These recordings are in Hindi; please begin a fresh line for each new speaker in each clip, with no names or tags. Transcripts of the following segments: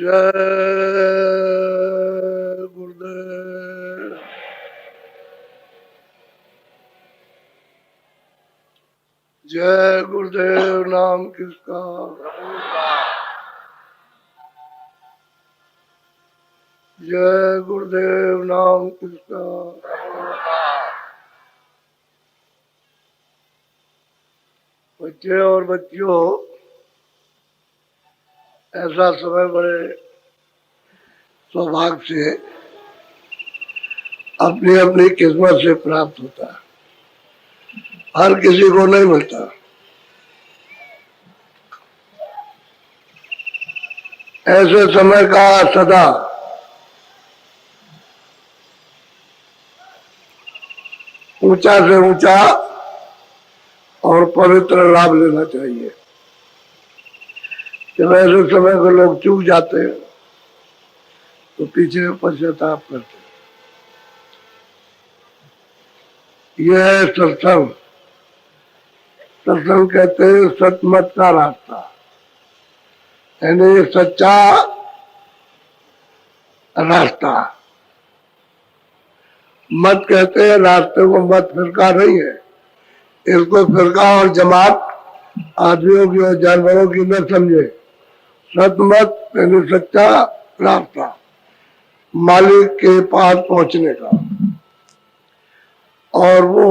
जय गुरुदेव। जय गुरुदेव नाम किसका? जय गुरुदेव नाम किसका? बच्चे और बच्चियों, ऐसा समय बड़े सौभाग्य से अपनी अपनी किस्मत से प्राप्त होता है, हर किसी को नहीं मिलता। ऐसे समय का सदा ऊंचा से ऊंचा और पवित्र लाभ लेना चाहिए। जब ऐसे समय को लोग चूक जाते हैं तो पीछे पश्चाताप करते हैं। यह है सत्संग। सत्संग कहते हैं सतमत का रास्ता, यानी सच्चा रास्ता। मत कहते हैं रास्ते को, मत फिरका नहीं है। इसको फिरका और जमात आदमियों की और जानवरों की न समझे। सतमत यानी सच्चा रास्ता, मालिक के पास पहुंचने का। और वो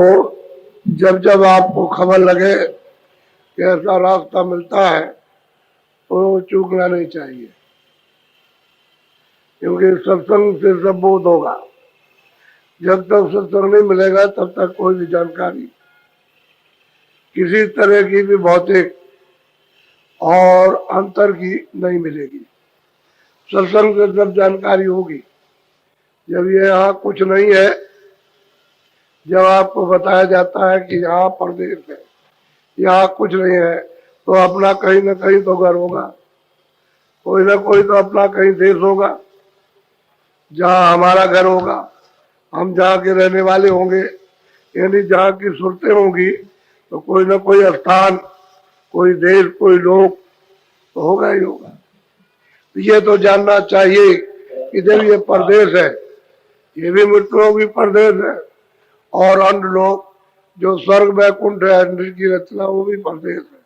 जब जब आपको खबर लगे कि ऐसा रास्ता मिलता है तो चूकना नहीं चाहिए, क्योंकि सत्संग से सब बोध होगा। जब तक सत्संग नहीं मिलेगा तब तक कोई भी जानकारी किसी तरह की भी भौतिक और अंतर की नहीं मिलेगी। सत्संग से जब जानकारी होगी, जब ये यहाँ कुछ नहीं है, जब आपको बताया जाता है कि यहाँ परदेश है, यहाँ कुछ नहीं है, तो अपना कहीं ना कहीं तो घर होगा, कोई ना कोई तो अपना कहीं देश होगा जहाँ हमारा घर होगा, हम जहाँ के रहने वाले होंगे, यानी जहाँ की सुरतें होंगी तो कोई ना कोई स्थान, कोई देश, कोई लोग तो होगा ही होगा। तो ये तो जानना चाहिए कि जब ये परदेश है, ये भी मित्रों की परदेश है, और अन्य लोग जो स्वर्ग वैकुंठ है, अंदर की रचना, वो भी परदेश है,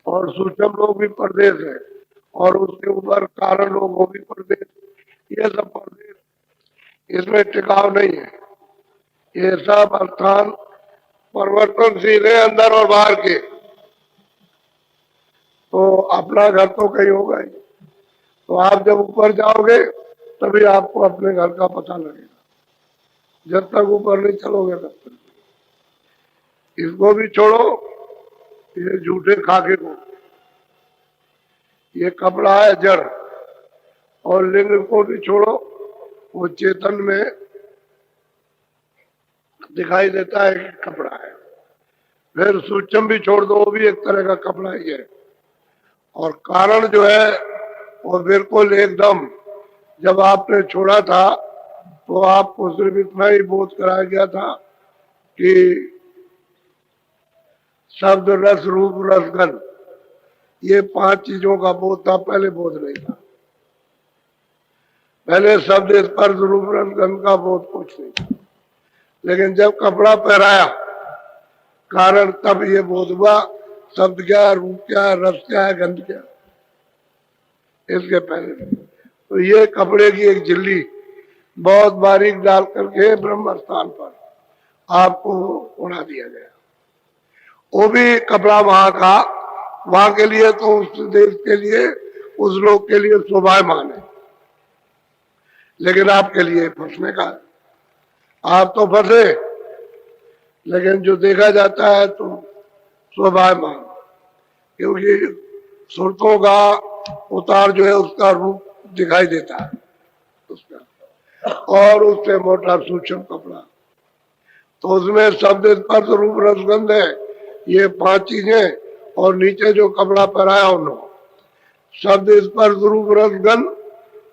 और सूक्ष्म लोग भी परदेश है, और उसके ऊपर कारण लोग वो भी परदेश। ये सब परदेश, इसमें टिकाव नहीं है। ये सब स्थान परिवर्तनशील है, अंदर और बाहर के। तो अपना घर तो कहीं होगा ही। तो आप जब ऊपर जाओगे तभी आपको अपने घर का पता लगेगा। जब तक ऊपर नहीं चलोगे तब तक। इसको भी छोड़ो, ये झूठे खाके को। ये कपड़ा है जड़, और लिंग को भी छोड़ो, वो चेतन में दिखाई देता है कि कपड़ा है। फिर सूक्ष्म भी छोड़ दो, वो भी एक तरह का कपड़ा ही है। और कारण जो है वो बिल्कुल एकदम, जब आपने छोड़ा था तो आपको सिर्फ इतना ही बोध कराया गया था कि शब्द, रस, रूप, रसगंध, ये 5 चीजों का बोध था। पहले बोध नहीं था। पहले शब्द, स्पर्श, रूप, रसगंध का बोध कुछ नहीं था। लेकिन जब कपड़ा पहनाया कारण, तब ये बोध हुआ शब्द क्या, रूप क्या, रस क्या है, गंध क्या। इसके पहले तो ये कपड़े की एक झिल्ली बहुत बारीक डाल करके ब्रह्म स्थान पर आपको उड़ा दिया गया। वो भी कपड़ा वहां का, वहां के लिए तो उस देश के लिए, उस लोग के लिए शोभायमान है, लेकिन आपके लिए फंसने का है। आप तो फंसे, लेकिन जो देखा जाता है तो शोभायमान, क्योंकि सुरतों का उतार जो है उसका रूप दिखाई देता है उसका, और उससे मोटा सूक्ष्म कपड़ा। तो उसमें शब्द, स्पर्श, रूप, रसगंध है, ये 5 चीजें। और नीचे जो कपड़ा पहनाया उन्होंने, शब्द, स्पर्श, रूप, रसगंध,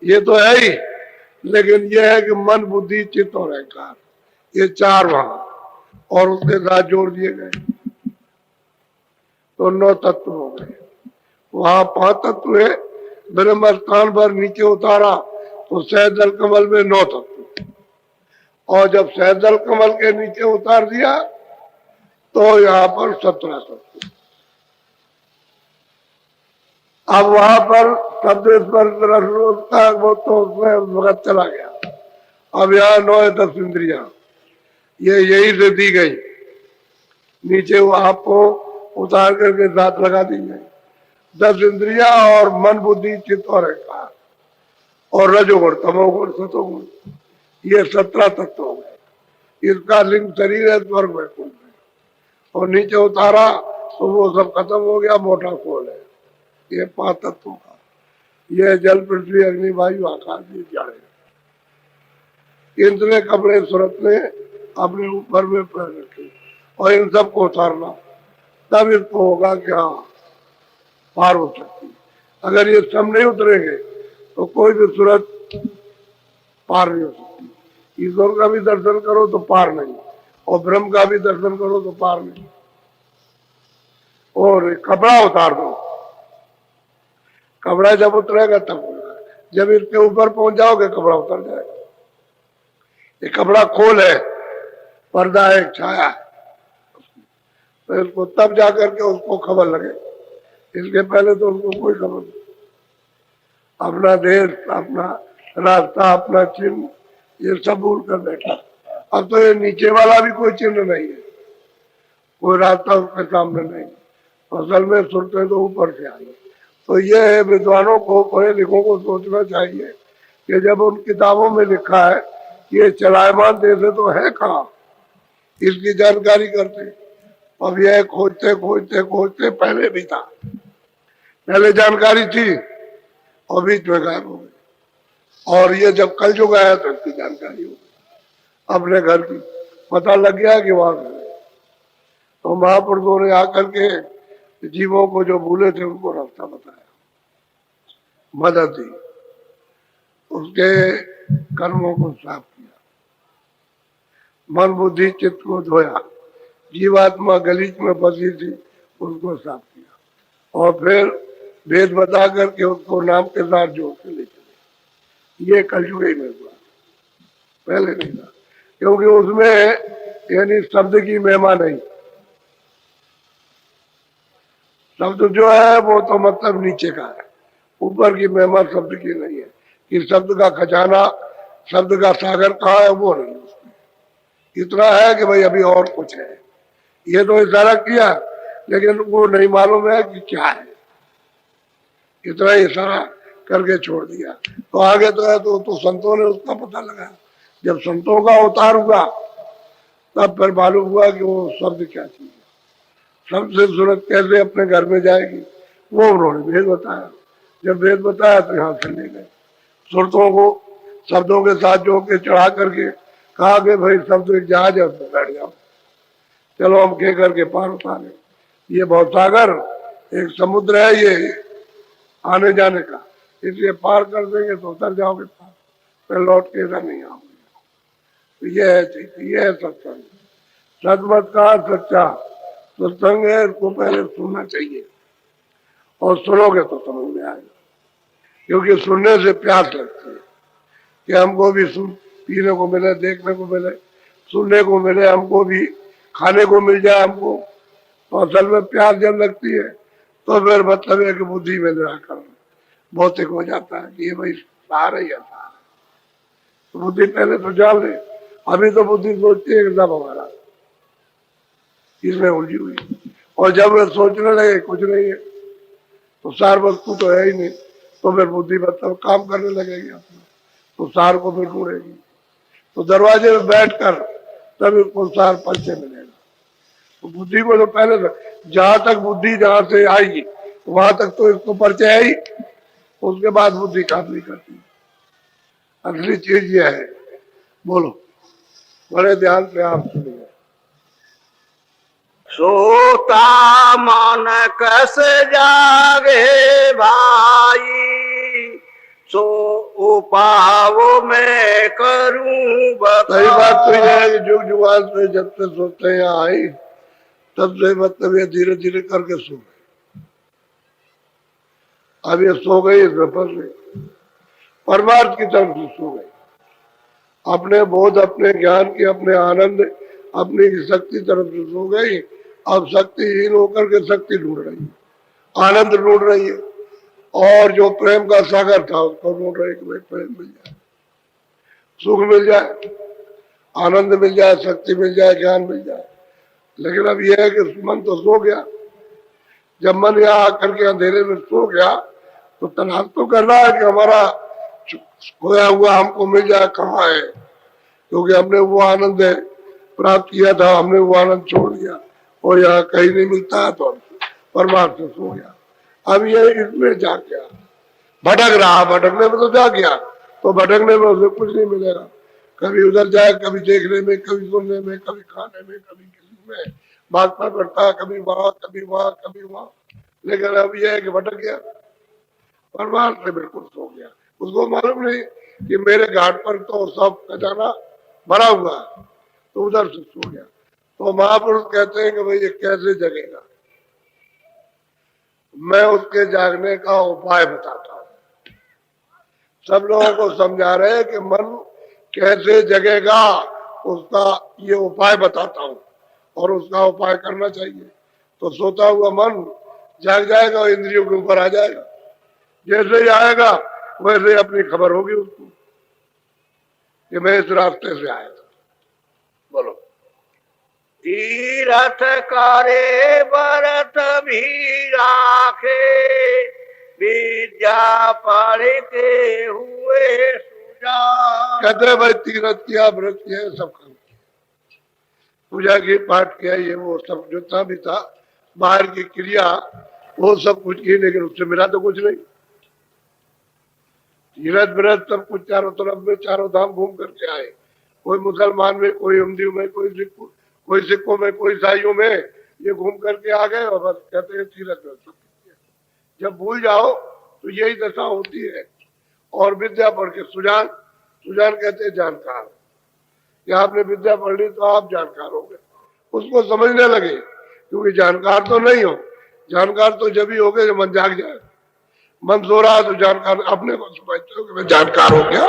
ये तो है ही, लेकिन ये है कि मन, बुद्धि, चित्त और अहंकार, ये 4 वहां और उसके साथ जोड़ दिए गए तो 9 तत्व हो गए। वहां 5 तत्व है, ब्रह्म स्थान पर नीचे उतारा तो सहजल कमल में 9 तत्व, और जब सहजल कमल के नीचे उतार दिया तो यहाँ पर 17 तत्व। अब वहां पर शब्द स्पर्श होता वो तो उसमें वक्त चला गया। अब यहाँ 9 10 इंद्रिया ये यही से दी गई, नीचे वो आपको उतार करके दांत लगा दी गई। 10 इंद्रिया और मन बुद्धि चित्त और अहंकार और रजोगुण तमोगुण सतोगुण, ये 17 तत्व हो गए। इसका लिंग शरीर है स्वर्ग वैकुंठ में, और नीचे उतारा तो वो सब खत्म हो गया, मोटा खोल है। ये 5 तत्वों का, ये जल पृथ्वी अग्नि वायु आकाश ये जाने। इतने कपड़े सूरत ने अपने ऊपर में पहन रखे और इन सबको उतारना, तब इसको होगा कि हाँ पार हो सकती। अगर ये सब नहीं उतरेंगे तो कोई भी सूरत पार नहीं हो सकती। ईश्वर का भी दर्शन करो तो पार नहीं, और ब्रह्म का भी दर्शन करो तो पार नहीं। और कपड़ा उतार दो, कपड़ा जब उतरेगा तब होगा, जब इसके ऊपर पहुंच जाओगे कपड़ा उतर जाएगा। ये कपड़ा खोल है, पर्दा है, छाया है, तो इसको तब जाकर के उसको खबर लगे, इसके पहले तो उनको कोई खबर नहीं। अपना देश, अपना रास्ता, अपना चिन्ह ये सब भूल कर बैठा। अब तो ये नीचे वाला भी कोई चिन्ह नहीं है, कोई रास्ता उसके सामने नहीं। असल में सुनते तो ऊपर से आएंगे। तो ये है विद्वानों को, पढ़े लिखों को सोचना चाहिए कि जब उन किताबों में लिखा है कि ये चलायमान देश है तो है कहाँ, इसकी जानकारी करते। अब यह खोजते खोजते खोजते पहले भी था, पहले जानकारी थी और बीच में गायब हो गई, और ये जब कल जो गया तो इसकी जानकारी हो गई। अपने घर की पता लग गया कि वहां घर है। तो महापुरुषों ने आकर के जीवों को जो भूले थे उनको रास्ता बताया, मदद दी, उसके कर्मों को साफ किया, मन बुद्धि चित्त को धोया, जीवात्मा गलीच में फंसी थी उसको साफ किया, और फिर भेद बता करके उसको नाम के साथ जोड़ के ले चले। ये कलयुग ही में हुआ, पहले नहीं था, क्योंकि उसमें यानी शब्द की महिमा नहीं। शब्द जो है वो तो मतलब नीचे का है, ऊपर की महिमा शब्द की नहीं है। कि शब्द का खजाना, शब्द का सागर कहाँ है वो नहीं, उसमें इतना है कि भाई अभी और कुछ है। ये तो इशारा किया, लेकिन वो नहीं मालूम है कि क्या है, इतना इशारा करके छोड़ दिया। तो आगे तो है तो संतों ने उसका पता लगाया। जब संतों का अवतार हुआ तब फिर मालूम हुआ कि वो शब्द क्या चीज है, शब्द से सूरत कैसे अपने घर में जाएगी, वो उन्होंने भेद बताया। जब भेद बताया तो यहाँ से ले गए, सुरतों को शब्दों के साथ जोड़ के चढ़ा करके कहा कि भाई शब्द एक जहाज है उसमें बैठ जाओ, चलो हम कह करके पार उतारे। ये भवसागर एक समुद्र है, ये आने जाने का, इसलिए पार कर देंगे तो उतर जाओगे पार, फिर लौट के इधर नहीं आओगे। तो ये है चीज, ये है सत्संग। सतमत का सच्चा सत्संग है, इसको पहले सुनना चाहिए, और सुनोगे तो समझ में आएगा। क्योंकि सुनने से प्यास लगती है कि हमको भी सुन पीने को मिले, देखने को मिले, सुनने को मिले, हमको भी खाने को मिल जाए हमको। तो असल में प्यास जब लगती है तो फिर मतलब है कि बुद्धि में निराकरण भौतिक हो जाता है कि ये भाई सहारा ही आता है। तो बुद्धि पहले तो जान ले, अभी तो बुद्धि सोचती है कि सब हमारा, इसमें उलझी हुई। और जब वे सोचने लगे कुछ नहीं है तो सार वस्तु तो है ही नहीं, तो फिर बुद्धि मतलब काम करने लगेगी अपना, तो सार को फिर ढूंढेगी। तो दरवाजे में बैठकर तब उसको सार परिचय मिलेगा। तो बुद्धि को तो पहले जहां तक बुद्धि जहां से आएगी वहां तक तो इसको परिचय है ही, उसके बाद बुद्धि काम नहीं करती। असली चीज ये है। बोलो, बड़े ध्यान से आप सुनिए।
सोता मन कैसे जागे भाई, सो उपावो मैं करूं बताई।
सही बात तो यह है कि जुग जुगाल से जब से सोते हैं आई तब से मतलब ये धीरे धीरे करके सो गए। अब ये सो गई, इसमें फंस गई, परमार्थ की तरफ से सो गई, अपने बोध, अपने ज्ञान की, अपने आनंद, अपनी शक्ति तरफ से सो गई। अब शक्तिहीन होकर के शक्ति ढूंढ रही है, आनंद ढूंढ रही है, और जो प्रेम का सागर था उसको ढूंढ रही है कि भाई प्रेम मिल जाए, सुख मिल जाए, आनंद मिल जाए, शक्ति मिल जाए, ज्ञान मिल जाए। लेकिन अब यह है कि मन तो सो गया। जब मन यहाँ आकर के अंधेरे में सो गया तो तलाश तो करना है कि हमारा खोया हुआ हमको मिल जाए, कहाँ है, क्योंकि हमने वो आनंद प्राप्त किया था, हमने वो आनंद छोड़ दिया और यहाँ कहीं नहीं मिलता है, तो परमार्थ से सो गया। अब ये इसमें जाग गया, भटक रहा, भटकने में तो जाग गया, तो भटकने में उसे कुछ नहीं मिलेगा। कभी उधर जाए, कभी देखने में, कभी सुनने में, कभी खाने में, कभी किसी में भागता करता, कभी वहां कभी वहां कभी वहां। लेकिन अब यह है कि भटक गया, परमार्थ से बिल्कुल सो गया। उसको मालूम नहीं कि मेरे घाट पर तो सब खजाना भरा हुआ है, तो उधर से सो गया। तो महापुरुष कहते हैं कि भाई ये कैसे जगेगा, मैं उसके जागने का उपाय बताता हूं। सब लोगों को समझा रहे हैं कि मन कैसे जगेगा, उसका ये उपाय बताता हूं और उसका उपाय करना चाहिए। तो सोता हुआ मन जाग जाएगा और इंद्रियों के ऊपर आ जाएगा। जैसे ही आएगा वैसे ही अपनी खबर होगी उसको कि मैं इस रास्ते से आया था। बोलो।
तीरथ करे व्रत भी राखे, विद्या पढ़ के हुए सुजान।
कहते भाई तीरथ किया, व्रत किया, सब काम किया, पूजा की, पाठ किया, ये वो सब जितना भी था बाहर की क्रिया वो सब कुछ की, लेकिन उससे मिला तो कुछ नहीं। तीरथ व्रत सब कुछ चारों तरफ में, चारों धाम घूम करके आए, कोई मुसलमान में, कोई हिंदू में, कोई सिखों में, कोई ईसाइयों में, ये घूम करके आ गए और बस कहते हैं तीरथ व्रत। जब भूल जाओ तो यही दशा होती है। और विद्या पढ़ के सुजान, सुजान कहते हैं जानकार, कि आपने विद्या पढ़ ली तो आप जानकार हो गए, उसको समझने लगे। क्योंकि जानकार तो नहीं हो, जानकार तो जब ही हो गए जब मन जाग जाए। मन सो रहा तो जानकार अपने को समझते हो कि मैं जानकार हो गया,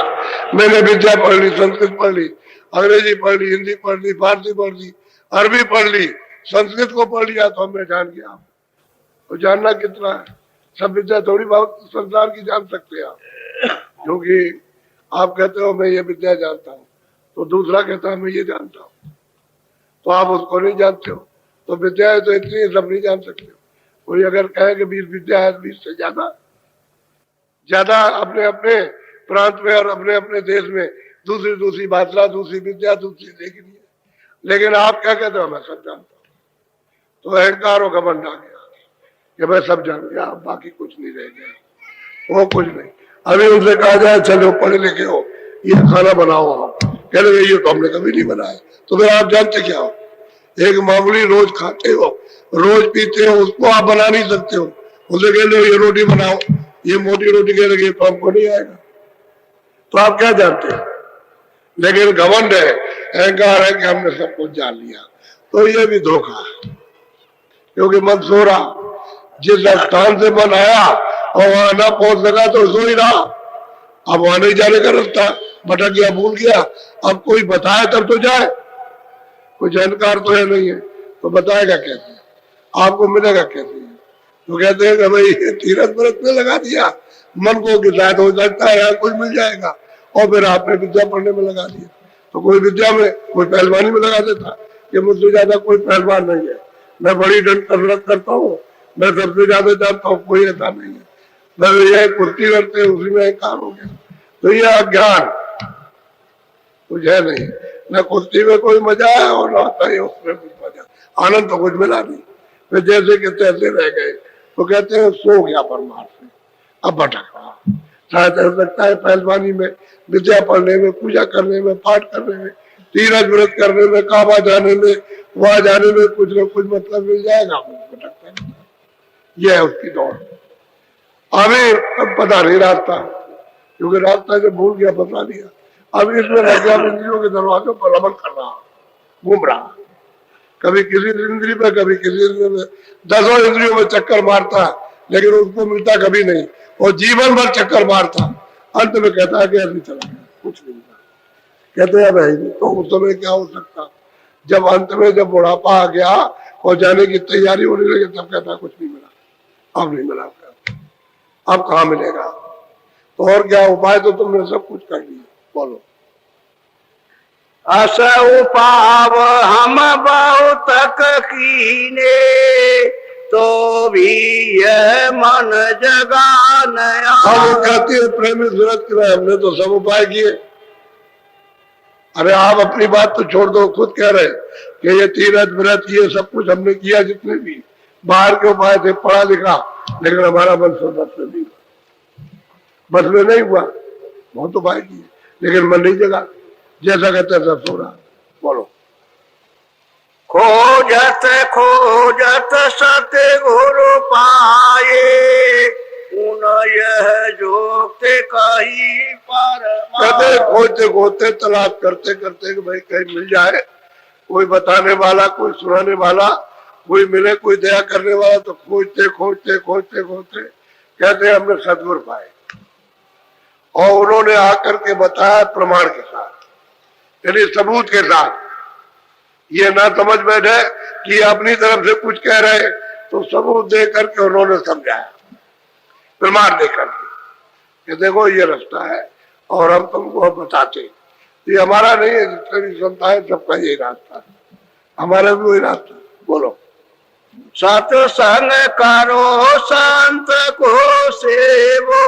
मैंने विद्या पढ़ ली, संस्कृत पढ़ ली, अंग्रेजी पढ़ ली, हिंदी पढ़ ली, फारसी पढ़ ली, अरबी पढ़ ली, संस्कृत को पढ़ लिया तो मैं जान गया। तो जानना कितना है, सब विद्या थोड़ी बहुत संसार की जान सकते हैं आप। क्योंकि आप कहते हो मैं ये विद्या जानता हूँ, तो दूसरा कहता है मैं ये जानता हूँ, तो आप उसको नहीं जानते हो। तो विद्या है तो इतनी सब नहीं जान सकते हो। कोई अगर कहे कि 20 विद्या है, 20 से ज्यादा अपने अपने प्रांत में और अपने अपने देश में दूसरी दूसरी भाषा, दूसरी विद्या, दूसरी देखनी है, लेकिन आप क्या कहते हो मैं सब जानता हूँ। तो अहंकार और घमंड आ गया कि मैं सब जान गया, बाकी कुछ नहीं रह गया, वो कुछ नहीं। अभी उनसे कहा जाए चलो पढ़े लिखे हो, ये खाना बनाओ, आप कह रहे ये तो हमने कभी नहीं बनाया, तो फिर आप जानते क्या हो? एक मामूली रोज खाते हो, रोज पीते हो, उसको आप बना नहीं सकते हो। उसे कह लो ये रोटी बनाओ, ये मोटी रोटी कह लगी तो हमको नहीं आएगा, तो आप क्या जानते हैं? लेकिन घमंड है, अहंकार है कि हमने सब कुछ जान लिया, तो ये भी धोखा है। क्योंकि मन सो रहा, जिस स्थान से मन आया और वहां ना पहुंच सका तो सो ही रहा। अब वहां नहीं जाने का रास्ता, भटक गया, भूल गया। अब कोई बताए तब तो जाए, कोई जानकार तो है नहीं है, तो बताएगा कैसे, आपको मिलेगा कैसे? तो कहते हैं कि भाई तीरथ व्रत में लगा दिया मन को कि शायद हो सकता है यार कुछ मिल जाएगा, और फिर आपने विद्या पढ़ने में लगा दिया। तो कोई विद्या में, कोई पहलवानी में लगा देता कि मुझसे ज्यादा कोई पहलवान नहीं है, मैं बड़ी दंड कसरत करता हूँ, मैं सबसे ज्यादा जानता हूँ, कोई ऐसा नहीं है, मैं यह कुर्ती करते उसी में अहंकार हो गया। तो ये अज्ञान कुछ है नहीं, न कुश्ती में कोई मजा है और न आता है उसमें कुछ मजा, आनंद तो कुछ मिला नहीं। फिर जैसे कि तैसे रह गए, तो कहते हैं सो गया परमार्थ में, अब भटक रहा। शायद ऐसा लगता है पहलवानी में, विद्या पढ़ने में, पूजा करने में, पाठ करने में, तीरथ व्रत करने में, काबा जाने में, वहां जाने में कुछ न कुछ मतलब मिल जाएगा, भटकता नहीं। यह है उसकी दौड़। अभी पता नहीं रास्ता, क्योंकि रास्ता जब भूल गया बता दिया। अब इसमें लग गया, इंद्रियों के दरवाजों पर अमल कर रहा, घूम रहा, कभी किसी इंद्रिय पे, कभी किसी इंद्रिय में, 10 इंद्रियों में चक्कर मारता, लेकिन उसको मिलता कभी नहीं। और जीवन भर चक्कर मारता, अंत में कहता है कि अभी चला गया, कुछ नहीं मिला। कहते हैं भाई तो उस समय क्या हो सकता, जब अंत में जब बुढ़ापा आ गया और जाने की तैयारी होने लगी तब कहता कुछ नहीं मिला, अब नहीं मिला, अब कहाँ मिलेगा। तो और क्या उपाय, तो तुमने सब कुछ कर लिया, बोलो।
अस उपाव हम बहुत कीने, तो भी यह मन जगा नया।
हम कहते हैं प्रेमी सूरत के लिए हमने तो सब उपाय किए। अरे आप अपनी बात तो छोड़ दो, खुद कह रहे कि ये तीरथ व्रत ये सब कुछ हमने किया, जितने भी बाहर के उपाय थे, पढ़ा लिखा, लेकिन हमारा मन बस में नहीं हुआ, बस में नहीं हुआ। बहुत उपाय किए लेकिन मन नहीं जगा, जैसा कहते सब सो रहा। बोलो।
खोजत खोजत सतगुरु पाए, उन यह जोते कहीं पर।
कहते खोजते खोजते तलाश करते करते कि भाई कहीं मिल जाए, कोई बताने वाला, कोई सुनाने वाला, कोई मिले, कोई दया करने वाला। तो खोजते खोजते खोजते खोजते कहते हमने सदगुरु पाए, और उन्होंने आकर के बताया प्रमाण के साथ, यानी सबूत के साथ। ये ना समझ बैठे कि अपनी तरफ से कुछ कह रहे, तो सबूत दे करके उन्होंने समझाया, प्रमाण दे करके कि देखो ये रास्ता है और हम तुमको बताते। ये हमारा नहीं है, जितने भी संता है सबका यही रास्ता है, हमारा भी वही रास्ता है। बोलो।
सत्संग करो संत को सेवो,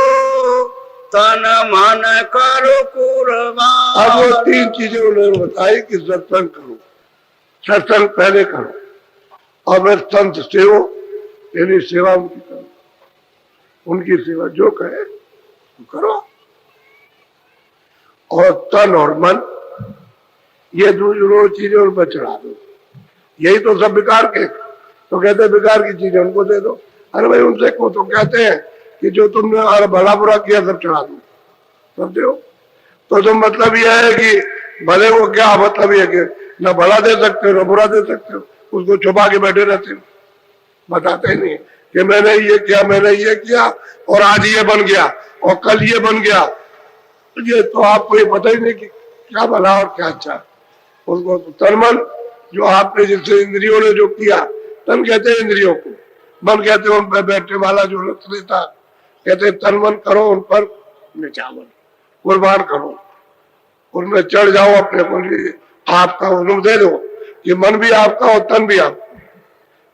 तन मन करो कुर्बान।
अब वो तीन चीजें उन्होंने बताई कि सत्संग करो, सत्संग पहले करो, और मैं संत सेवो, यानी सेवा उनकी करो, उनकी सेवा जो कहे तो करो। और तन और मन, ये दो चीजें उन पर चढ़ा दो। यही तो सब बेकार के, तो कहते हैं बेकार की चीजें उनको दे दो। अरे भाई उनसे को तो कहते हैं कि जो तुमने अरे भला बुरा किया सब चढ़ा दो, सब दो। तो तुम मतलब यह है कि भले वो क्या मतलब ये कि न भला दे सकते हो न बुरा दे सकते हो, उसको छुपा के बैठे रहते हो, बताते नहीं कि मैंने ये किया, मैंने ये किया, और आज ये बन गया और कल ये बन गया। ये तो आपको ये पता ही नहीं कि क्या भला और क्या अच्छा। उसको तो तन मन, जो आपने जिससे इंद्रियों ने जो किया, तन कहते हैं इंद्रियों को, मन कहते हैं उन पर बैठने वाला जो रथ लेता, कहते हैं तन मन करो उन पर निचावन, कुर्बान करो, उनमें चढ़ जाओ, अपने को लिए आपका उन्हें दे दो कि मन भी आपका और तन भी आपका,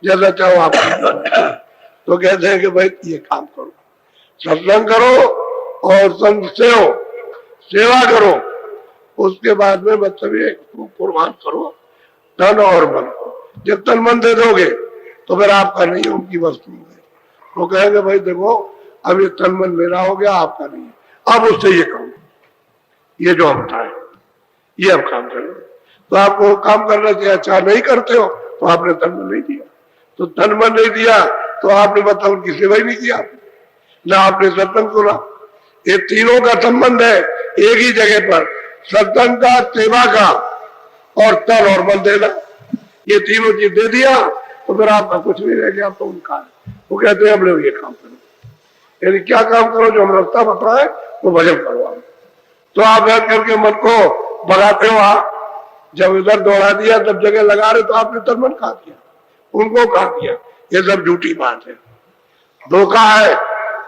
जैसा चाहो आप। तो कहते हैं कि भाई ये काम करो, सत्संग करो और संत से हो, सेवा करो, उसके बाद में मतलब ये कुर्बान करो तन और मन को। जब तन मन दे दोगे तो फिर आपका नहीं है, उनकी वस्तु है। वो कहेंगे भाई देखो अब ये तन मन मेरा हो गया, आपका नहीं है, अब उससे ये करो, ये जो हम बताए ये अब काम करो। तो आपको काम करना चाहिए, अच्छा नहीं करते हो तो आपने तन मन नहीं दिया, तो तन मन नहीं दिया तो आपने मतलब उनकी सेवा ही नहीं किया, ना आपने सत्संग सुना। ये तीनों का संबंध है एक ही जगह पर, सत्संग का, सेवा का और तन और मन देना। ये तीनों चीज दे दिया तो फिर आपका कुछ नहीं रह गया, तो उनका है। वो कहते हैं हम लोग ये काम करो, यानी क्या काम करो, जो हम रास्ता बताए वो भजन करो आप। तो आप बैठ करके मन को भगाते हो, जब इधर दौड़ा दिया तब जगह लगा रहे तो आपने तन मन खा दिया, उनको खा दिया। ये सब झूठी बात है, धोखा है।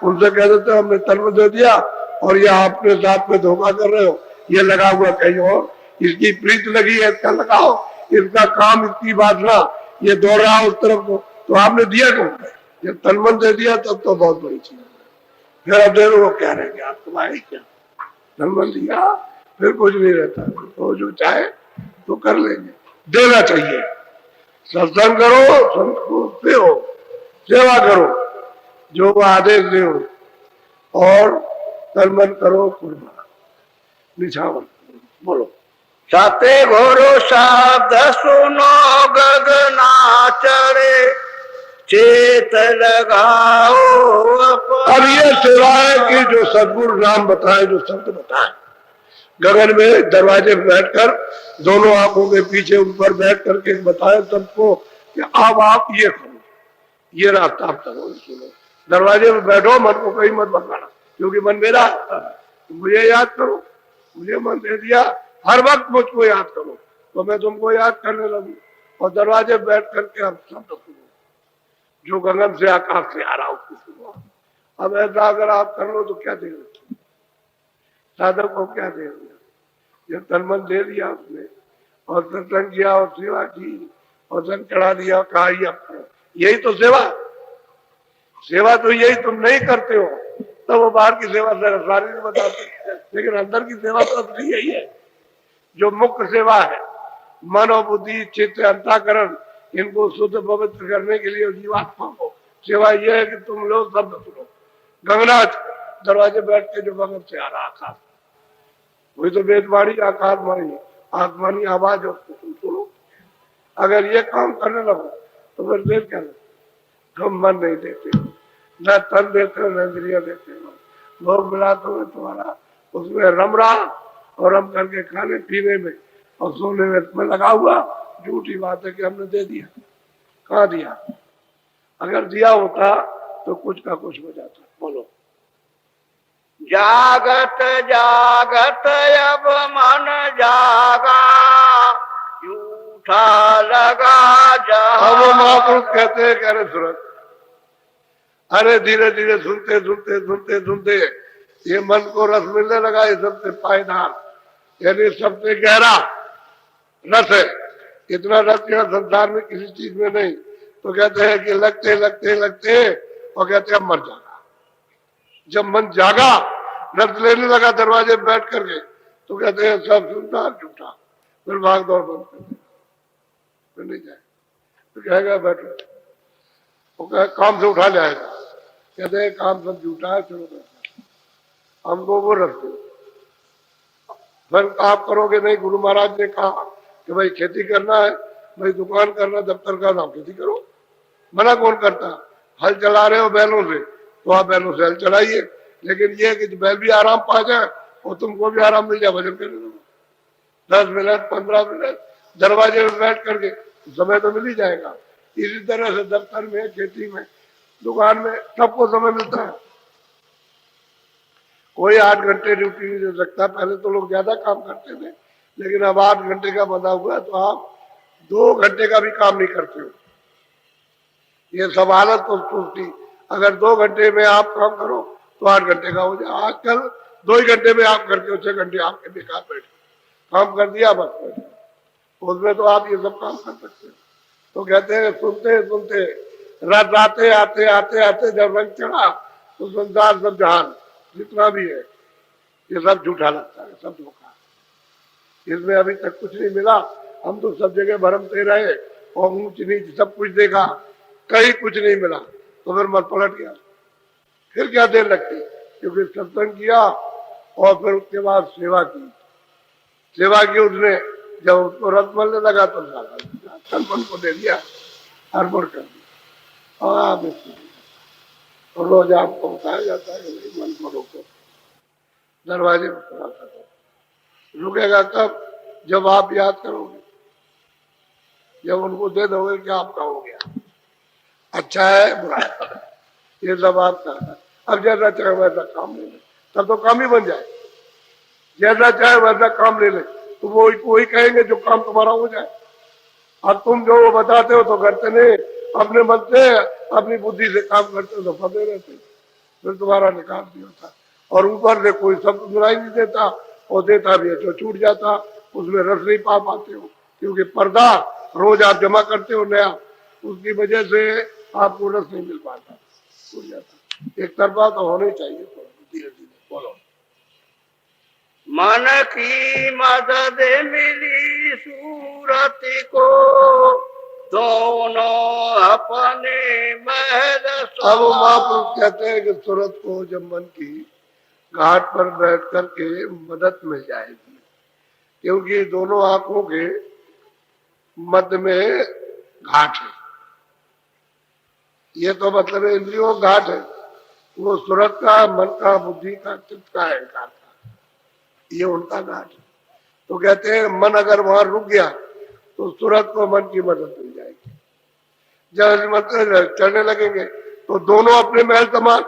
उनसे कह देते हो हमने तन मन दे दिया और ये आपने साथ में धोखा कर रहे हो, ये लगा हुआ कहीं और, इसकी प्रीत लगी है इसका लगाओ, इसका काम इसकी बाजना, ये दौड़ रहा उस तरफ को, तो आपने दिया क्यों? जब तन मन दे दिया तब तो बहुत बड़ी चीज है। फिर अब देखो वो क्या रह गया, आपको आए क्या तन मन दिया फिर कुछ नहीं रहता, तो जो चाहे तो कर लेंगे, देना चाहिए। सत्संग करो, संत को सेवो, सेवा करो जो वो आदेश दे, और तन मन करो कुर्बान, निछावर। बोलो।
सते गुरु शब्द सुनो गगना चढ़े, चेत लगाओ
अब ये सेवा है कि जो सदगुरु नाम बताए, जो शब्द बताए, गगन में दरवाजे पर बैठकर दोनों आंखों के पीछे उन पर बैठ करके बताए सबको कि अब आप ये करो, ये रास्ता आप करो, सुनो, दरवाजे में बैठो, मन को कहीं मत भगाना, क्योंकि मन मेरा है। मुझे याद करो, मुझे मन दे दिया, हर वक्त मुझको याद करो, तो मैं तुमको याद करने लगू। और दरवाजे बैठ करके हम शब्द सुनो, जो गगन से आकाश से आ रहा उसको सुनो। अब ऐसा अगर आप कर लो तो क्या देंगे साधक को, क्या देंगे? ये तन मन दे दिया उसने, और सत्संग किया और सेवा की और सन चढ़ा दिया, कहा यही तो सेवा। सेवा तो यही तुम नहीं करते हो, तब वो बाहर की सेवा सारी नहीं बताते, लेकिन अंदर की सेवा तो असली यही है, जो मुख्य सेवा है। मन और बुद्धि, चित्त, अंतःकरण, इनको शुद्ध पवित्र करने के लिए जीवात्मा को सेवा यह है कि तुम लोग शब्द सुनो। गंगनाथ दरवाजे बैठ के जो गगन से आ रहा आकाश, वही तो वेदवाणी आकाशवाणी आत्मानी आवाज है, उसको तुम सुनो। अगर ये काम करने लगो तो फिर देर क्या लगो? तुम मन नहीं देते हो, न तन देते हो, न इंद्रिया देते हो, भोग मिला तो तुम्हारा उसमें रम रहा, और रम करके खाने पीने में और सोने में लगा हुआ। झूठी बात है कि हमने दे दिया, कहाँ दिया? अगर दिया होता तो कुछ का कुछ हो जाता। बोलो।
जागत जागत अब मन जागा, झूठा लगा जा।
अब वो महापुरुष कहते हैं, कह रहे सूरत, अरे धीरे धीरे सुनते सुनते सुनते सुनते ये मन को रस मिलने लगा, ये सबसे पायदार, यानी सबसे गहरा रस है। इतना रस यहाँ संसार में किसी चीज में नहीं। तो कहते हैं कि लगते लगते लगते, और कहते हैं मर जागा। जब मन जागा, रस लेने लगा दरवाजे बैठ करके, तो कहते हैं सब सुनता झूठा, फिर भाग दौड़ बंद कर देगा, फिर नहीं जाए, तो कहेगा बैठो, वो कहे काम से उठा ले आएगा। कहते हैं काम सब झूठा है, चलो बैठो, हमको वो रस दो। फिर आप करोगे नहीं, गुरु महाराज ने कहा कि भाई खेती करना है, भाई दुकान करना, दफ्तर का नाम, खेती करो, मना कौन करता? हल चला रहे हो बैलों से, तो आप बैलों से हल चलाइए, लेकिन ये कि बैल भी आराम पा जाए और तुमको भी आराम मिल जाए, भजन करने दो 10 मिनट 15 मिनट दरवाजे में बैठ करके, समय तो मिल ही जाएगा। इसी तरह से दफ्तर में, खेती में, दुकान में, सबको समय मिलता है। कोई 8 घंटे ड्यूटी नहीं दे सकता। पहले तो लोग ज्यादा काम करते थे, लेकिन अब 8 घंटे का बना हुआ है, तो आप 2 घंटे का भी काम नहीं करते हो। ये सब हालत तो सोचती, अगर 2 घंटे में आप काम करो तो 8 घंटे का हो जाए। आजकल 2 ही घंटे में आप करके 6 घंटे आपके बेकार बैठे, काम कर दिया बस बैठे, उसमें तो आप ये सब काम कर सकते हो। तो कहते हैं सुनते सुनते रात आते आते आते आते जब रंग चढ़ा, तो संसार सब जहान जितना भी है ये सब झूठा लगता है, सब धोखा। इसमें अभी तक कुछ नहीं मिला। हम तो सब जगह भरमते रहे और ऊंच नीच सब कुछ देखा, कहीं कुछ नहीं मिला, तो फिर मन पलट गया। फिर क्या देर लगती, क्योंकि सत्संग किया और फिर उसके बाद सेवा की। सेवा की उसने, जब उसको रस मिलने लगा तो तन मन को दे दिया, अर्पण कर दिया। और आप और रोज आपको बताया जाता है कि मन को रोको, दरवाजे में खड़ा करो। रुकेगा कब? जब आप याद करोगे, जब उनको दे दोगे कि आपका हो गया, अच्छा है बुरा है, ये सब आपका है। अब जैसा चाहे वैसा काम ले ले, तब तो काम ही बन जाए। जैसा चाहे वैसा काम ले ले, तो वो वही कहेंगे जो काम तुम्हारा हो जाए। अब तुम जो वो बताते हो तो करते नहीं, अपने मन से अपनी बुद्धि से काम करते हो तो फंसे रहते, फिर तुम्हारा निकाल भी होता। और ऊपर से कोई शब्द सुनाई नहीं देता, और देता भी है तो छूट जाता, उसमें रस नहीं पा पाते हो, क्योंकि पर्दा रोज आप जमा करते हो नया, उसकी वजह से आपको रस नहीं मिल पाता, छूट जाता। एक तरफा तो होना ही चाहिए, धीरे धीरे बोलो।
मन की मदद मिली सूरत को, दोनों अपने महल।
अब महापुरुष कहते हैं कि सूरत को जब मन की घाट पर बैठ करके मदद मिल जाएगी, क्योंकि दोनों आंखों के मध्य में घाट है। ये तो मतलब इंद्रियों का घाट है, वो सूरत का, मन का, बुद्धि का, चित्त का, अहंकार का, ये उनका घाट है। तो कहते हैं मन अगर वहां रुक गया तो सूरत को मन की मदद मिल जाएगी। जब मन चढ़ने लगेंगे तो दोनों अपने महल समान,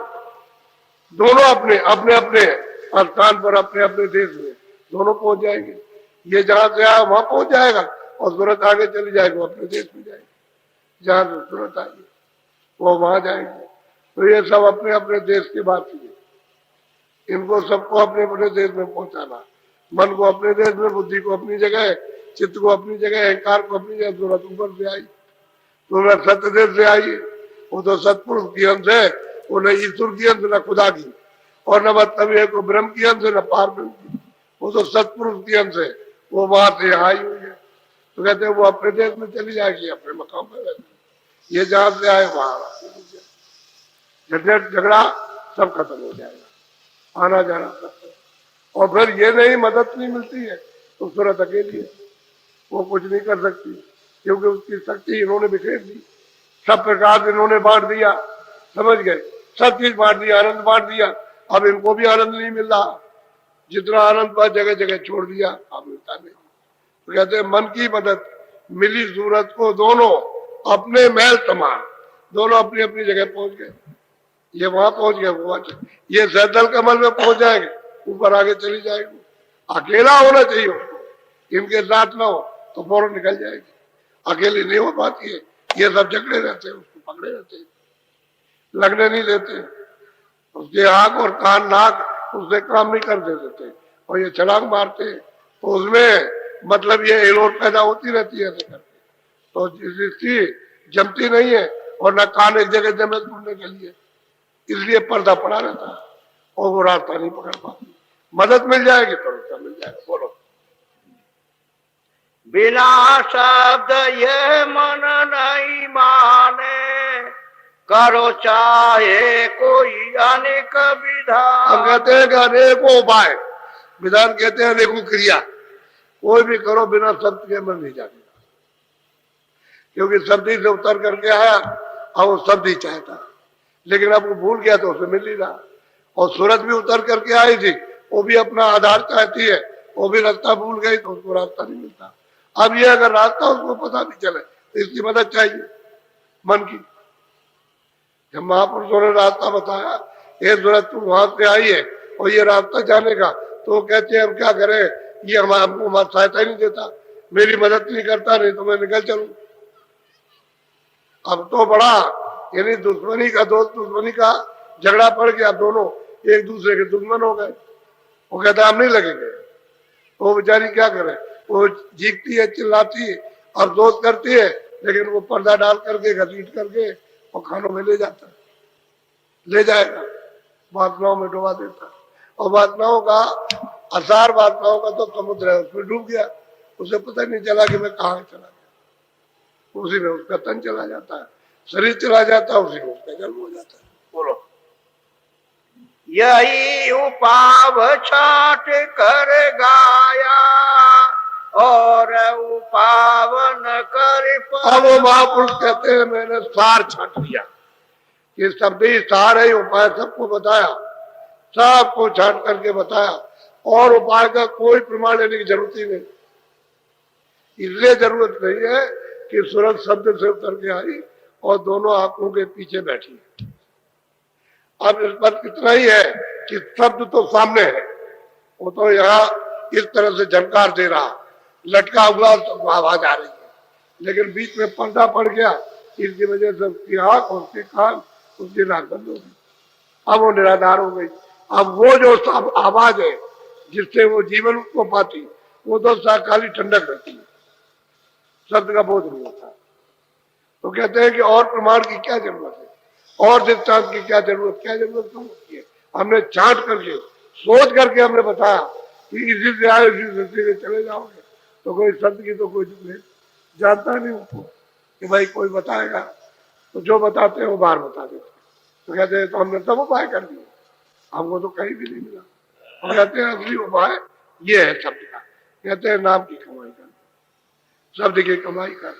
दोनों अपने अपने अपने स्थान पर अपने अपने देश में दोनों पहुंच जाएंगे। ये जहां से आया वहां पहुंच जाएगा और सूरत आगे चली जाएगी, वो अपने देश में जाएगी। जहां से सूरत आएगी वो वहां जाएंगे। तो ये सब अपने अपने देश की बात है। इनको सबको अपने अपने देश में पहुंचाना, मन को अपने देश में, बुद्धि को अपनी जगह, चित्त को अपनी जगह, अहंकार को अपनी जगह। सूरत ऊपर से आई, सूरत सत्य देश से आई। वो तो सतपुरुष की अंश है, वो न ईश्वर की अंश न खुदा की, और न मतलब है को ब्रह्म की अंश न पार ब्रह्म की। वो तो सतपुरुष की अंश है, वो वहां से आई हुई है। तो कहते हैं वो अपने देश में चली जाएगी, अपने मकाम पर। ये जहां से आए वहां झंझट झगड़ा सब खत्म हो जाएगा, आना जाना सब। और फिर ये नहीं मदद नहीं मिलती है तो सूरत अकेली है, वो कुछ नहीं कर सकती, क्योंकि उसकी शक्ति इन्होंने बिखेर दी। सब प्रकार इन्होंने बांट दिया, समझ गए, सब चीज बांट दिया, आनंद बांट दिया। अब इनको भी आनंद नहीं मिल रहा, जितना आनंद पर जगह जगह छोड़ दिया, अब मिलता नहीं। तो कहते हैं मन की मदद मिली सूरत को, दोनों अपने महल समान, दोनों अपनी अपनी जगह पहुंच गए। ये वहां पहुंच गए, वो ये सैदल कमल में पहुंच जाएंगे, ऊपर आगे चली जाएगी। अकेला होना चाहिए उसको, इनके साथ ना हो तो फौरन निकल जाएगी। अकेली नहीं हो पाती है, ये सब झगड़े रहते हैं, उसको पकड़े रहते हैं, लगने नहीं देते। उसके आंख और कान नाक उससे काम नहीं कर देते, और ये छलांग मारते हैं तो उसमें मतलब ये हिलोर पैदा होती रहती है ऐसे करके। तो जिसकी जमती नहीं है, और न कान एक जगह जमे सुनने के लिए, इसलिए पर्दा पड़ा रहता है और वो रास्ता नहीं पकड़ पाती। मदद मिल जाएगी तो रास्ता मिल जाएगा। बोलो।
बिना शब्द ये मन नहीं माने, करो चाहे कोई अनेक विधान।
हम कहते हैं कि अनेकों उपाय, विधान कहते हैं अनेकों क्रिया, कोई भी करो बिना शब्द के मन नहीं जाएगा। क्योंकि शब्द ही से उतर करके आया और वो शब्द ही चाहता, लेकिन अब वो भूल गया तो उसे मिल ही रहा। और सूरत भी उतर करके आई थी, वो भी अपना आधार चाहती है, वो भी रास्ता भूल गई तो उसको रास्ता नहीं मिलता। अब ये अगर रास्ता उसको पता नहीं चले तो इसकी मदद चाहिए मन की। जब महापुरुषों ने रास्ता बताया, ये सूरत तुम वहां से आई है और ये रास्ता जाने का, तो वो कहते हैं हम क्या करें, ये हमको सहायता ही नहीं देता, मेरी मदद नहीं करता, नहीं तो मैं निकल चलूं। अब तो बड़ा यानी दुश्मनी का दोस्त दुश्मनी का झगड़ा पड़ गया, दोनों एक दूसरे के दुश्मन हो गए। वो कहता हम नहीं लगेंगे, वो बेचारी क्या करे, वो जीतती है, चिल्लाती है, अफसोस करती है, लेकिन वो पर्दा डाल करके घसीट करके और खानों में ले जाता है, ले जाएगा, वासनाओं में डुबा देता है। और वासनाओं का आसार, वासनाओं का तो समुद्र है, उसमें डूब गया, उसे पता नहीं चला कि मैं कहाँ चला गया। उसी में उसका तन चला जाता है, शरीर चला जाता है, उसी में उसका जन्म हो जाता है। बोलो।
यही उपाव छाट कर गाया, और उपावन कर
अब वो महापुरुष कहते हैं मैंने सार छाट दिया, ये शब्द ही सार है, उपाय सबको बताया, सबको छाट करके बताया, और उपाय का कोई प्रमाण लेने की जरूरत ही नहीं। इसलिए जरूरत नहीं है कि सूरत शब्द से उतर के आई और दोनों आंखों के पीछे बैठी। अब इस पर इतना ही है कि शब्द तो सामने है, वो तो यहाँ इस तरह से झनकार दे रहा, लटका हुआ तो आवाज आ रही है, लेकिन बीच में पर्दा पड़ गया, इसकी वजह से उसकी आंख, उसके कान, उसकी नाक बंद हो गई। अब वो निराधार हो गई। अब वो जो आवाज है जिससे वो जीवन को पाती, वो तो खाली ठंडक रहती है, शब्द का बोध नहीं होता। तो कहते हैं कि और प्रमाण की क्या जरूरत है, और दृष्टांत की क्या जरूरत क्यों होती है। हमने छांट करके सोच करके हमने बताया कि इसी से आए इसी दृष्टि से चले जाओगे, तो कोई शब्द की तो कोई जानता नहीं उनको कि भाई कोई बताएगा, तो जो बताते हैं वो बाहर बता देते। तो कहते हैं तो हमने सब उपाय कर दिए, हमको तो कहीं भी नहीं मिला। और कहते हैं असली उपाय ये है शब्द का। कहते हैं नाम की कमाई कर, शब्द की कमाई कर।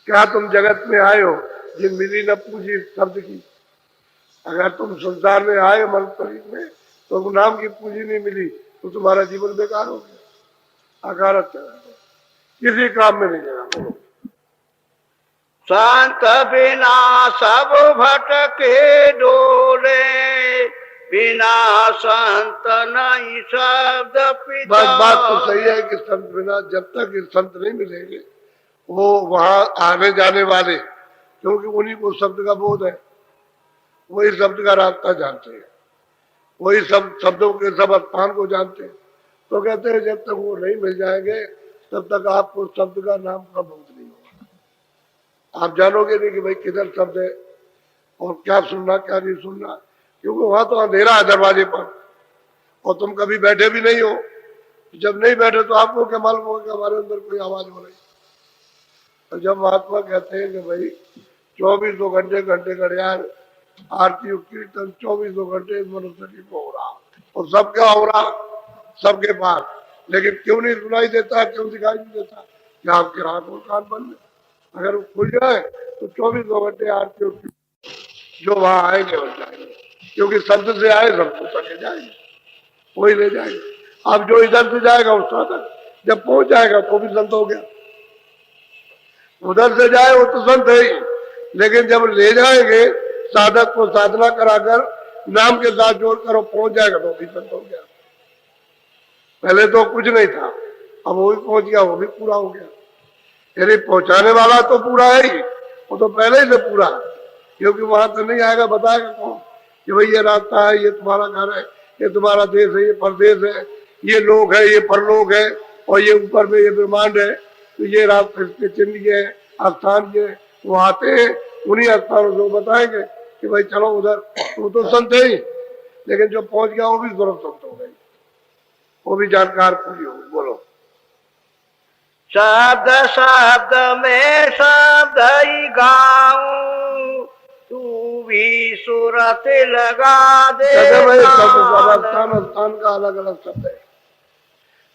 क्या तुम जगत में आए हो जिन मिली न पूंजी शब्द की? अगर तुम संसार में आए मन शरीर में तो नाम की पूंजी नहीं मिली तो तुम्हारा जीवन बेकार हो गया, अकारत चला गया, किसी काम में नहीं लगा।
संत बिना सब भटके डोले, बिना संत नहीं शब्द पिता।
बस बात तो सही है कि संत बिना जब तक ये संत नहीं मिलेंगे वो वहां आने जाने वाले, क्योंकि उन्हीं को शब्द का बोध है, वही शब्द का रास्ता जानते हैं, वही सब शब्दों के सब स्थान को जानते हैं। तो कहते हैं जब तक वो नहीं मिल जाएंगे तब तक आपको शब्द का नाम का बोध नहीं होगा। आप जानोगे नहीं कि भाई किधर शब्द है और क्या सुनना क्या नहीं सुनना, क्योंकि वहां तो अंधेरा है दरवाजे पर और तुम कभी बैठे भी नहीं हो। जब नहीं बैठे तो आपको क्या मालूम होगा कि हमारे अंदर कोई आवाज हो रही। तो जब महात्मा कहते हैं कि भाई 24 घंटे घंटे घड़ियाल आरती और कीर्तन 24 घंटे मनुष्य की को हो रहा, और सब क्या हो रहा सबके पास, लेकिन क्यों नहीं सुनाई देता, क्यों दिखाई नहीं देता? कि आपके हाथ और कान बंद है। अगर वो खुल जाए तो 24 घंटे आरती और जो वहां आएंगे और जाएंगे, क्योंकि संत से आए सब सके जाएंगे, वही ले जाएंगे। अब जो इधर से जाएगा उस तक जब पहुंच जाएगा तो भी संत हो गया, उधर से जाए वो तो संत है ही, लेकिन जब ले जाएंगे साधक को साधना कराकर नाम के साथ जोड़कर पहुंच जाएगा तो भी संत हो गया। पहले तो कुछ नहीं था, अब वो भी पहुंच गया, वो भी पूरा हो गया। यानी पहुंचाने वाला तो पूरा है ही, वो तो पहले ही से पूरा है, क्योंकि वहां तो नहीं आएगा, बताएगा कौन कि भाई ये रास्ता है, ये तुम्हारा घर है, ये तुम्हारा देश है, ये परदेश है, ये लोग है, ये परलोक है, और ये ऊपर में ये ब्रह्मांड है। तो ये रास्ते इसके चिन्ह ये स्थान ये वो आते हैं, उन्हीं स्थानों को बताएंगे कि भाई चलो उधर। वो तो संत है ही, लेकिन जो पहुंच गया वो भी जरूर संत हो गई, वो भी जानकार पूरी होगी। बोलो।
शब्द शब्द में शब्द ही गाऊं, तू भी सूरत लगा दे।
भाई स्थान स्थान का अलग अलग शब्द है,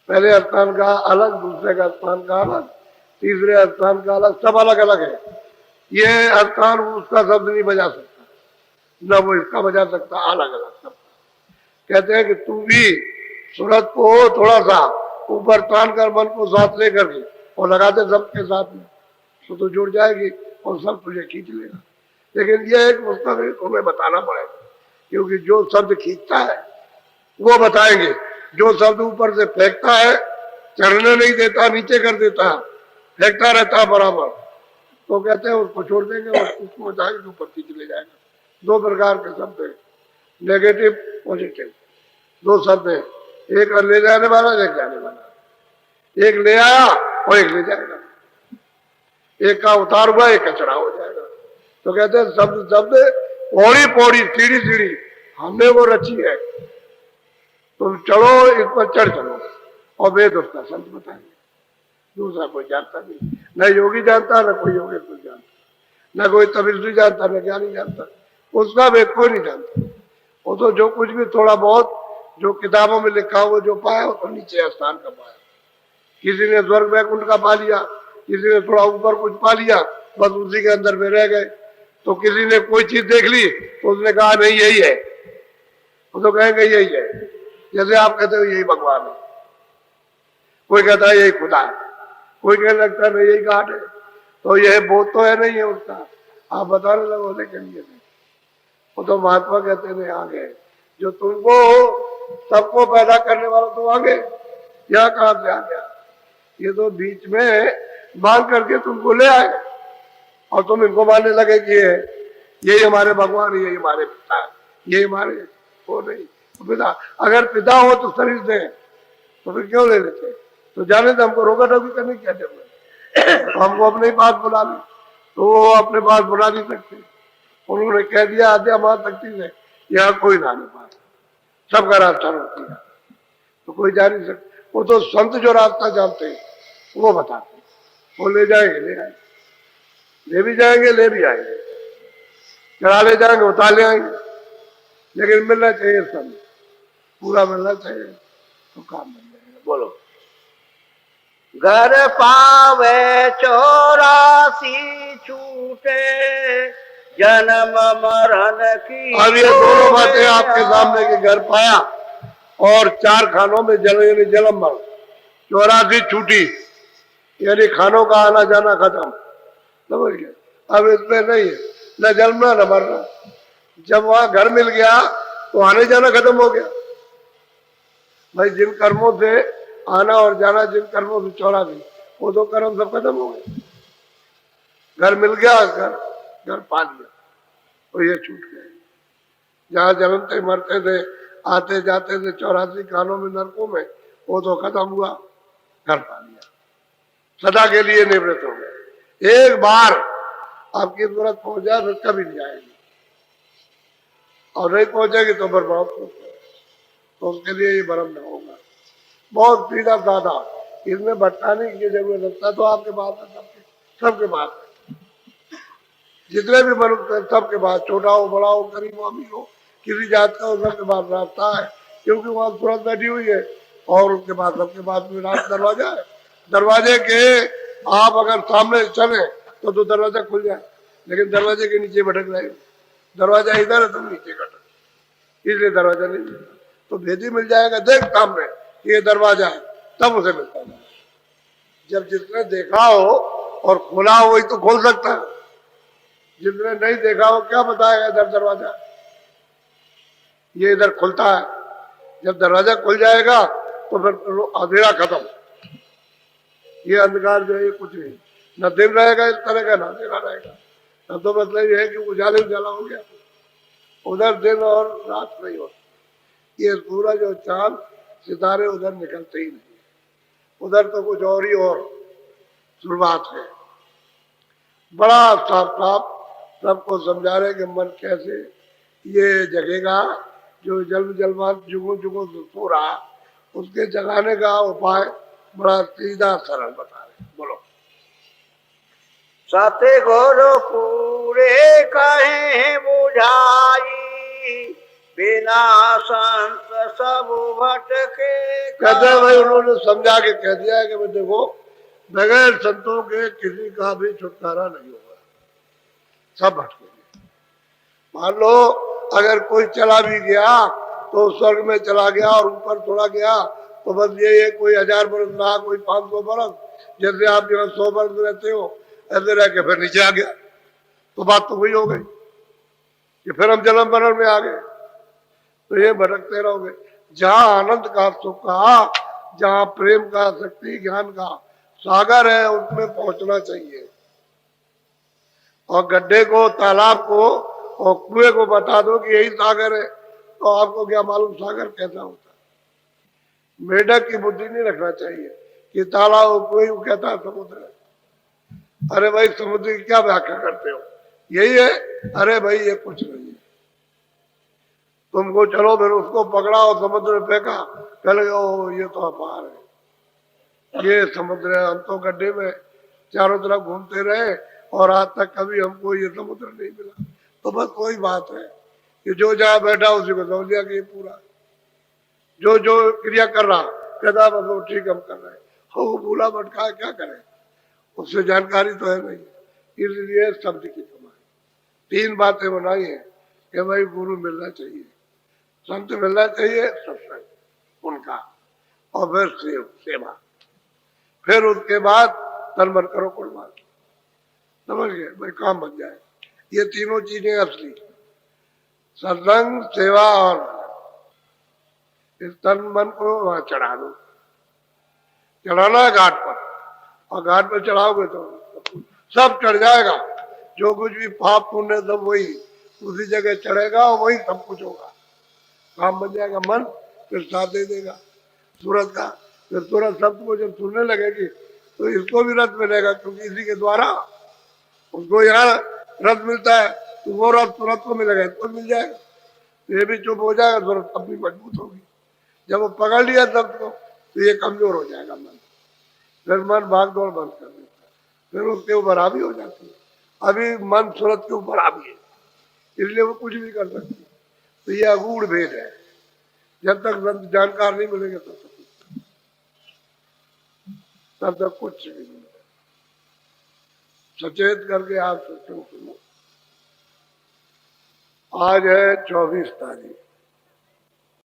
पहले स्थान का अलग, दूसरे का स्थान का अलग, तीसरे स्थान का अलग, सब अलग अलग है। ये स्थान उसका शब्द नहीं बजा सकता, न वो इसका बजा सकता, अलग अलग शब्द। कहते हैं कि तू भी सूरत को थोड़ा सा ऊपर तान कर मन को साथ लेकर के और लगाते सबके साथ में तो जुड़ जाएगी और सब तुझे खींच लेगा। लेकिन ये एक मुस्तकिल तुम्हें बताना पड़ेगा, क्योंकि जो शब्द खींचता है वो बताएंगे, जो शब्द ऊपर से फेंकता है, चढ़ने नहीं देता, नीचे कर देता है, फेंकता रहता है बराबर, तो कहते हैं उसको छोड़ देंगे और उसको बताएंगे ऊपर खींच ले जाएगा। दो प्रकार के शब्द है, नेगेटिव पॉजिटिव, दो शब्द है, एक ले जाने वाला, एक जाने वाला। एक ले आया और एक ले जाएगा, एक का उतार हुआ एक का चढ़ा हो जाएगा। तो कहते हैं शब्द शब्द पौड़ी पौड़ी सीढ़ी सीढ़ी हमने वो रची है, तुम चलो इस पर चढ़ चलो, और वेद उसका संत बताएंगे। दूसरा कोई जानता नहीं, न योगी जानता, न कोई योगी कोई जानता, न कोई तपस्वी जानता, न ज्ञानी जानता, उसका वेद कोई नहीं जानता। वो तो जो कुछ भी थोड़ा बहुत जो किताबों में लिखा हुआ जो पाया वो तो नीचे स्थान का पाया। किसी ने स्वर्ग वैकुंठ का पा लिया, किसी ने थोड़ा ऊपर कुछ पा लिया, बस उसी के अंदर में रह गए। तो किसी ने कोई चीज देख ली तो उसने कहा नहीं यही है, वो तो कहेंगे यही है। जैसे आप कहते हो यही भगवान है, कोई कहता है यही खुदा है, कोई कहने लगता है नहीं यही घाट है, तो यह बोध तो है नहीं है उसका, आप बताने लगो लेकिन ये नहीं। वो तो महात्मा कहते नहीं आगे, जो तुमको सबको पैदा करने वाला तो आगे, यहाँ कहां से आ गया? ये तो बीच में बांध करके तुमको ले आए और तुम इनको मानने लगे कि यही हमारे भगवान, यही हमारे पिता, यही हमारे हो नहीं। तो पिता अगर पिता हो तो शरीर दे, तो फिर क्यों ले लेते? तो जाने तो हमको रोका टोकी करने क्या जरूरत? तो हमको अपने पास बुला ले, तो वो अपने पास बुला नहीं सकते। उन्होंने कह दिया आद्या मां शक्ति से यहाँ कोई ना आने पास, सबका रास्ता रोक दिया, तो कोई जा नहीं सकता। वो तो संत जो रास्ता जानते हैं वो बताते हैं, वो ले जाएंगे, ले आएंगे, ले भी जाएंगे, ले भी आएंगे, चढ़ा ले जाएंगे, उतार ले आएंगे, लेकिन मिलना चाहिए संत, पूरा मिलना चाहिए तो काम मिल जाएगा। बोलो।
घर पावे 84 छूटे, जन्म मरण की।
अब ये दोनों बातें आपके सामने के घर पाया और 4 खानों में जन्म मरण 84 छूटी, यानी खानों का आना जाना खत्म, समझ गए। अब इसमें नहीं है न जन्मना न मरना। जब वहां घर मिल गया तो आने जाना खत्म हो गया। भाई जिन कर्मों से आना और जाना, जिन कर्मों से छोड़ा भी, वो दो कर्म सब खत्म हो गए। घर मिल गया, घर पा लिया तो ये छूट गए। जहाँ जन्मते मरते थे, आते जाते थे 84 कालों में नरकों में, वो तो खत्म हुआ, घर पा लिया, सदा के लिए निवृत्त हो गए। एक बार आपकी जरूरत पहुंच जाए फिर कभी नहीं आएगी, और नहीं पहुंचेगी तो बर्बाद हो जाएगी। तो उसके लिए ये भ्रम न होगा। बहुत सीधा साधा, इसमें भटकाने की जरूरत है। तो आपके पास है, सबके पास है, जितने भी मनुष्य हैं सबके पास, छोटा हो बड़ा हो गरीब हो अमीर हो किसी जात का हो, सबके पास रास्ता है, क्योंकि वहां सूरत बैठी हुई है और उसके पास सबके पास में दरवाजा है। दरवाजे के आप अगर सामने चले तो दरवाजा खुल जाए, लेकिन दरवाजे के नीचे भटक जाएगा। दरवाजा इधर है तुम नीचे कटो, इसलिए दरवाजा नहीं मिलता। तो भेदी मिल जाएगा, देख सामने ये दरवाजा है, तब उसे मिलता है। जब जिसने देखा हो और खोला हो वही तो खोल सकता है, जिसने नहीं देखा हो क्या बताएगा इधर दरवाजा, ये इधर खुलता है। जब दरवाजा खुल जाएगा तो फिर अंधेरा खत्म, ये अंधकार जो है कुछ नहीं, न दिन रहेगा इस तरह का, न अंधेरा रहेगा। तब तो मतलब ये है कि उजाले उजाला हो गया, उधर दिन और रात नहीं होती। ये सूरज और चांद सितारे उधर निकलते ही नहीं, उधर तो कुछ और ही और शुरुआत है। बड़ा साफ साफ सबको समझा रहे कि मन कैसे ये जगेगा, जो जन्म जन्मांत जुगों जुगों से सो रहा, उसके जगाने का उपाय बड़ा सीधा सरल बता रहे। बोलो।
सत्य गुरु पूरे कहे बुझाई, बिना संत सब भटके।
कहते हैं भाई उन्होंने समझा के कह दिया है कि भाई देखो, बगैर संतों के किसी का भी छुटकारा नहीं होगा, सब भटकेंगे। मान लो अगर कोई चला भी गया तो स्वर्ग में चला गया और ऊपर थोड़ा गया तो बस ये है, कोई 1000 बरस रहा, कोई 500 बरस, जैसे आप यहाँ 100 बरस रहते हो ऐसे रह के फिर नीचे आ गया, तो बात तो वही हो गई कि फिर हम जन्म मरण में आ गए। तो ये भटकते रहोगे। जहाँ आनंद का, सुख का, जहाँ प्रेम का, शक्ति ज्ञान का सागर है, उसमें पहुंचना चाहिए। और गड्ढे को, तालाब को और कुएं को बता दो कि यही सागर है, तो आपको क्या मालूम सागर कैसा होता है। मेढक की बुद्धि नहीं रखना चाहिए कि तालाब कुएं को कहता है समुद्र है। अरे भाई समुद्र की क्या व्याख्या करते हो, यही है। अरे भाई ये कुछ नहीं है, तुमको चलो फिर उसको पकड़ा और समुद्र में फेंका, कल ओ ये तो अपार है, ये समुद्र है। हम तो गड्ढे में चारों तरफ घूमते रहे और आज तक कभी हमको ये समुद्र नहीं मिला। तो बस वही बात है कि जो जहाँ बैठा उसी को समझ लिया कि ये पूरा, जो जो क्रिया कर रहा कहता बस वो ठीक हम कर रहे हैं, वो भूला भटका क्या करे, उससे जानकारी तो है नहीं। इसलिए शब्द की कमाई 3 बातें बनाई है कि भाई गुरु मिलना चाहिए, संत मिलना चाहिए, सत्संग उनका, और फिर सेवा, फिर उसके बाद तन मन करो कुर्बान। समझ गए भाई, काम बन जाए। ये तीनों चीजें असली, सत्संग, सेवा और इस तन मन को वहां चढ़ा दो। चढ़ाना है घाट पर, और घाट पर चढ़ाओगे तो सब चढ़ जाएगा। जो कुछ भी पाप पुण्य सब वही उसी जगह चढ़ेगा और वही सब कुछ होगा, काम बन जाएगा। मन फिर साथ दे देगा सूरत का, फिर सूरत शब्द को जब सुनने लगेगी तो इसको भी रस मिलेगा, क्योंकि इसी के द्वारा उसको यहाँ रस मिलता है, तो वो रस सूरत को मिलेगा, इसको मिल जाएगा। तो ये भी चुप हो जाएगा, सूरत अपनी मजबूत होगी। जब वो पकड़ लिया शब्द को तो ये कमजोर हो जाएगा मन, फिर मन भाग दौड़ बंद कर देता है, फिर उसके ऊपर हावी हो जाती है। अभी मन सूरत के ऊपर हावी है, इसलिए वो कुछ भी कर सकती है। तो ये अगूढ़ भेद है, जब तक जानकार नहीं मिलेंगे तब तक कुछ नहीं मिलेगा। सचेत करके आप सत्संग सुनो। आज है 24 तारीख।